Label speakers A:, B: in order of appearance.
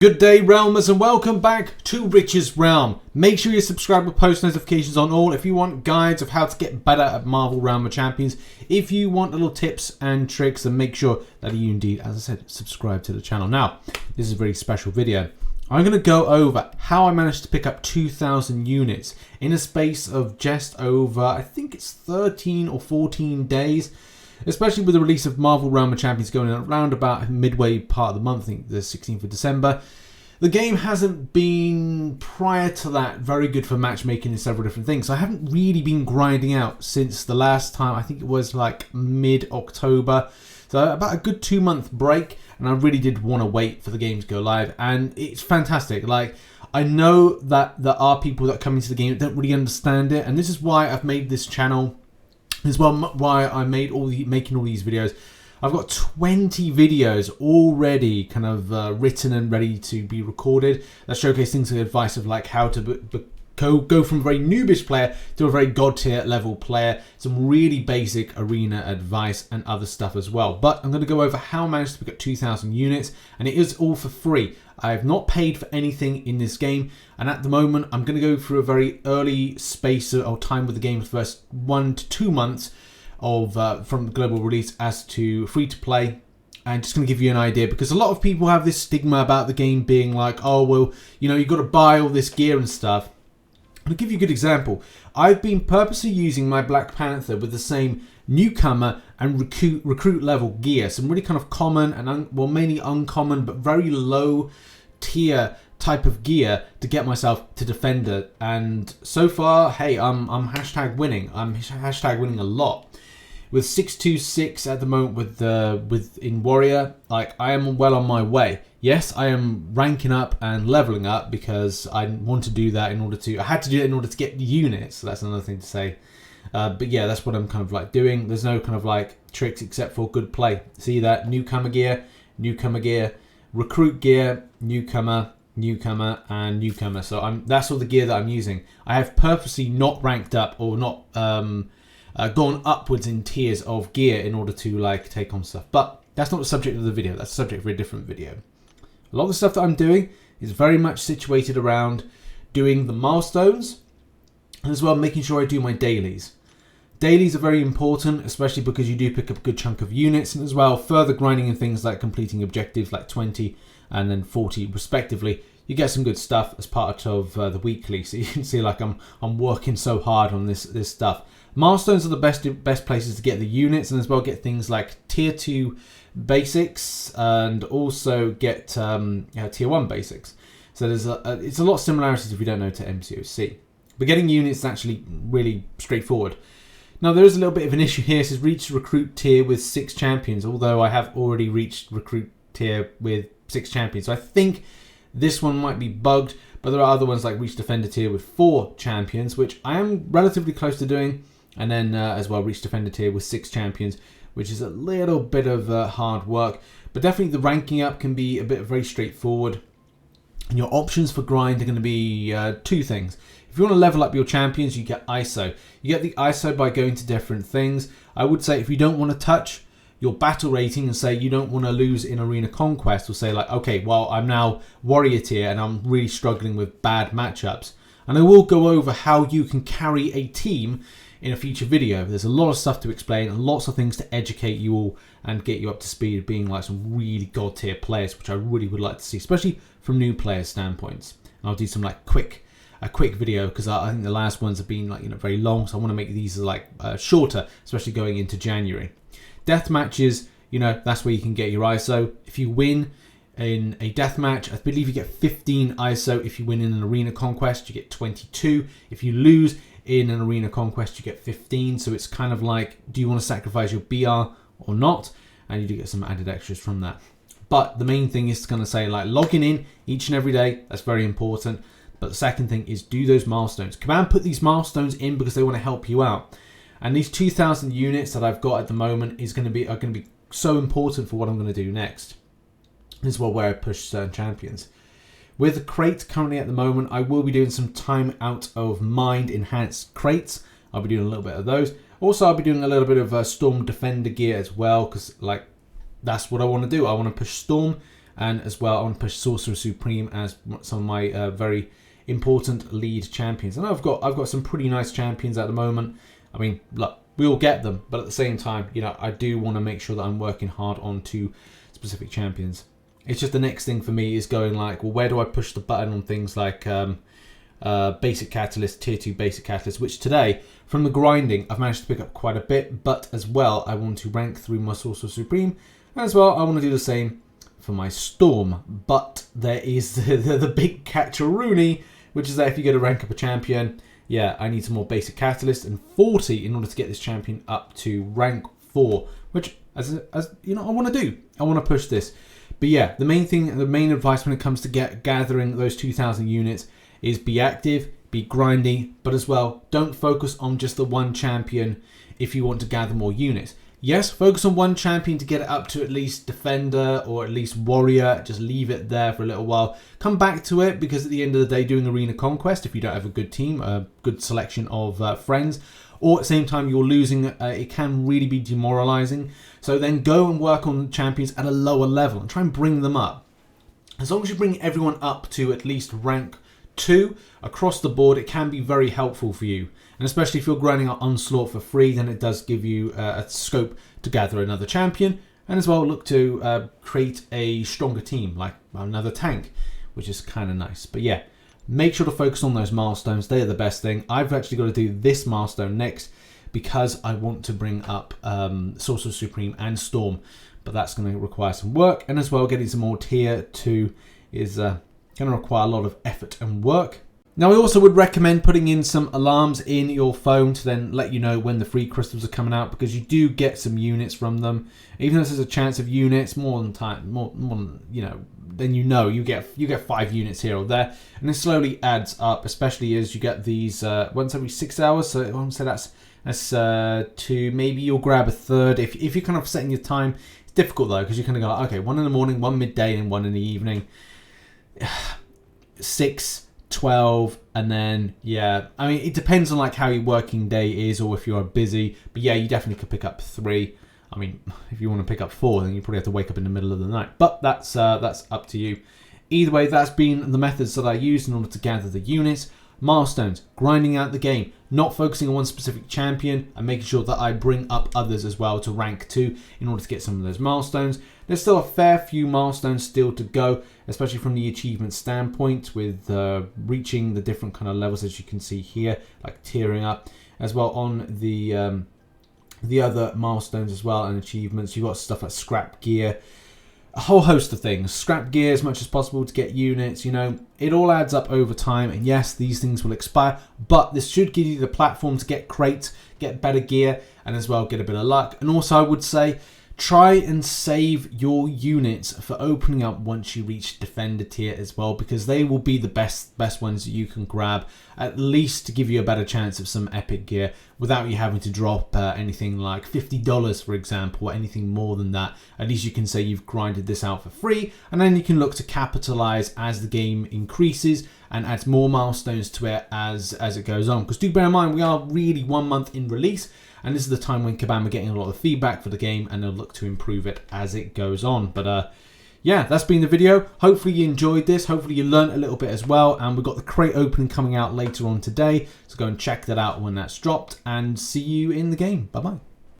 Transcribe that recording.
A: Good day, Realmers, and welcome back to Rich's Realm. Make sure you subscribe with post notifications on all if you want guides of how to get better at Marvel Realm of Champions. If you want little tips and tricks, then make sure that you indeed, as I said, subscribe to the channel. Now, this is a very special video. I'm going to go over how I managed to pick up 2,000 units in a space of just over, I think it's 13 or 14 days. Especially with the release of Marvel Realm of Champions going around about midway part of the month, I think the 16th of December. The game hasn't been, prior to that, very good for matchmaking and several different things. So I haven't really been grinding out since the last time. I think it was like mid-October. So about a good 2-month break. And I really did want to wait for the game to go live. And it's fantastic. Like, I know that there are people that come into the game that don't really understand it. And this is why I've made this channel as well, why I made making all these videos. I've got 20 videos already kind of written and ready to be recorded that showcase things like advice of like how to go from a very noobish player to a very god tier level player, some really basic arena advice and other stuff as well. But I'm going to go over how I managed to pick up 2,000 units, and it is all for free. I have not paid for anything in this game, and at the moment I'm going to go through a very early space of time with the game, the first 1 to 2 months of from the global release as to free to play. And just going to give you an idea, because a lot of people have this stigma about the game being like, oh well, you know, you've got to buy all this gear and stuff. I'll give you a good example. I've been purposely using my Black Panther with the same newcomer and recruit level gear. Some really kind of common and well, mainly uncommon but very low tier type of gear to get myself to Defender. And so far, hey, I'm hashtag winning. I'm hashtag winning a lot. With 626 at the moment with in Warrior, like I am well on my way. Yes, I am ranking up and leveling up because I want to do that in order to. I had to do it in order to get the units. So that's another thing to say. But yeah, that's what I'm kind of like doing. There's no kind of like tricks except for good play. See that newcomer gear, recruit gear, newcomer, and newcomer. So that's all the gear that I'm using. I have purposely not ranked up or not gone upwards in tiers of gear in order to like take on stuff. But that's not the subject of the video. That's the subject for a different video. A lot of the stuff that I'm doing is very much situated around doing the milestones and as well making sure I do my dailies. Dailies are very important, especially because you do pick up a good chunk of units, and as well further grinding in things like completing objectives like 20 and then 40 respectively. You get some good stuff as part of the weekly, so you can see like I'm working so hard on this stuff. Milestones are the best places to get the units, and as well get things like tier 2 basics and also get tier 1 basics. So there's it's a lot of similarities if you don't know to MCOC. But getting units is actually really straightforward. Now there is a little bit of an issue here. It says reach recruit tier with 6 champions, although I have already reached recruit tier with 6 champions. So I think this one might be bugged, but there are other ones like reach defender tier with 4 champions, which I am relatively close to doing. And then as well reach defender tier with 6 champions, which is a little bit of hard work. But definitely the ranking up can be a bit very straightforward. And your options for grind are going to be 2 things. If you want to level up your champions, you get ISO. You get the ISO by going to different things. I would say if you don't want to touch your battle rating and say you don't want to lose in Arena Conquest, or say like, okay, well, I'm now Warrior tier and I'm really struggling with bad matchups. And I will go over how you can carry a team in a future video. There's a lot of stuff to explain and lots of things to educate you all and get you up to speed being like some really god tier players, which I really would like to see, especially from new players standpoints. And I'll do some like a quick video because I think the last ones have been like, you know, very long, so I want to make these like shorter, especially going into January. Death matches, you know, that's where you can get your ISO. If you win in a death match, I believe you get 15 ISO. If you win in an Arena Conquest, you get 22. If you lose in an Arena Conquest, you get 15. So it's kind of like, do you want to sacrifice your BR or not? And you do get some added extras from that. But the main thing is going to say like logging in each and every day. That's very important. But the second thing is do those milestones. Command put these milestones in because they want to help you out. And these 2,000 units that I've got at the moment are going to be so important for what I'm going to do next. This is where I push certain champions. With the crate currently at the moment, I will be doing some time out of mind enhanced crates. I'll be doing a little bit of those. Also, I'll be doing a little bit of Storm Defender gear as well, because like that's what I want to do. I want to push Storm And as well, I want to push Sorcerer Supreme as some of my very important lead champions. And I've got some pretty nice champions at the moment. I mean, look, we all get them, but at the same time, you know, I do want to make sure that I'm working hard on 2 specific champions. It's just the next thing for me is going like, well, where do I push the button on things like basic catalyst, tier 2 basic catalyst, which today, from the grinding, I've managed to pick up quite a bit, but as well, I want to rank through my Sorcerer Supreme, and as well, I want to do the same for my Storm. But there is the big catch-a-rooney, which is that if you go to rank up a champion, yeah, I need some more basic catalyst and 40 in order to get this champion up to rank 4, which, as you know, I want to do. I want to push this. But yeah, the main thing, the main advice when it comes to gathering those 2,000 units is be active, be grindy, but as well, don't focus on just the one champion if you want to gather more units. Yes, focus on one champion to get it up to at least Defender or at least Warrior. Just leave it there for a little while. Come back to it, because at the end of the day, doing Arena Conquest, if you don't have a good team, a good selection of friends, or at the same time you're losing, it can really be demoralizing. So then go and work on champions at a lower level and try and bring them up. As long as you bring everyone up to at least rank 2 across the board, it can be very helpful for you. And especially if you're grinding out Onslaught for free, then it does give you a scope to gather another champion. And as well, look to create a stronger team, like another tank, which is kind of nice. But yeah, make sure to focus on those milestones. They are the best thing. I've actually got to do this milestone next because I want to bring up Sorcerer Supreme and Storm. But that's going to require some work. And as well, getting some more tier 2 is going to require a lot of effort and work. Now, I also would recommend putting in some alarms in your phone to then let you know when the free crystals are coming out, because you do get some units from them. Even though there's a chance of units, more than you know, then you get 5 units here or there, and it slowly adds up, especially as you get these once every 6 hours. So I want to say that's 2. Maybe you'll grab a third if you're kind of setting your time. It's difficult though, because you're kind of go, okay, 1 in the morning, 1 midday, and 1 in the evening. 6, 12, and then yeah, I mean, it depends on like how your working day is or if you're busy, but yeah, you definitely could pick up 3. I mean, if you want to pick up 4, then you probably have to wake up in the middle of the night, but that's up to you. Either way, that's been the methods that I used in order to gather the units. Milestones, grinding out the game, not focusing on one specific champion, and making sure that I bring up others as well to rank 2 in order to get some of those milestones. There's still a fair few milestones still to go, especially from the achievement standpoint, with reaching the different kind of levels as you can see here, like tiering up. As well on the other milestones as well and achievements, you've got stuff like scrap gear, a whole host of things. Scrap gear as much as possible to get units, you know, it all adds up over time. And yes, these things will expire, but this should give you the platform to get crates, get better gear, and as well get a bit of luck. And also I would say, try and save your units for opening up once you reach Defender tier as well, because they will be the best ones that you can grab, at least to give you a better chance of some epic gear without you having to drop anything like $50, for example, or anything more than that. At least you can say you've grinded this out for free, and then you can look to capitalize as the game increases and adds more milestones to it as it goes on. Because do bear in mind, we are really 1 month in release, and this is the time when Kabam are getting a lot of feedback for the game, and they'll look to improve it as it goes on. But yeah, that's been the video. Hopefully you enjoyed this. Hopefully you learned a little bit as well. And we've got the crate opening coming out later on today. So go and check that out when that's dropped. And see you in the game. Bye-bye.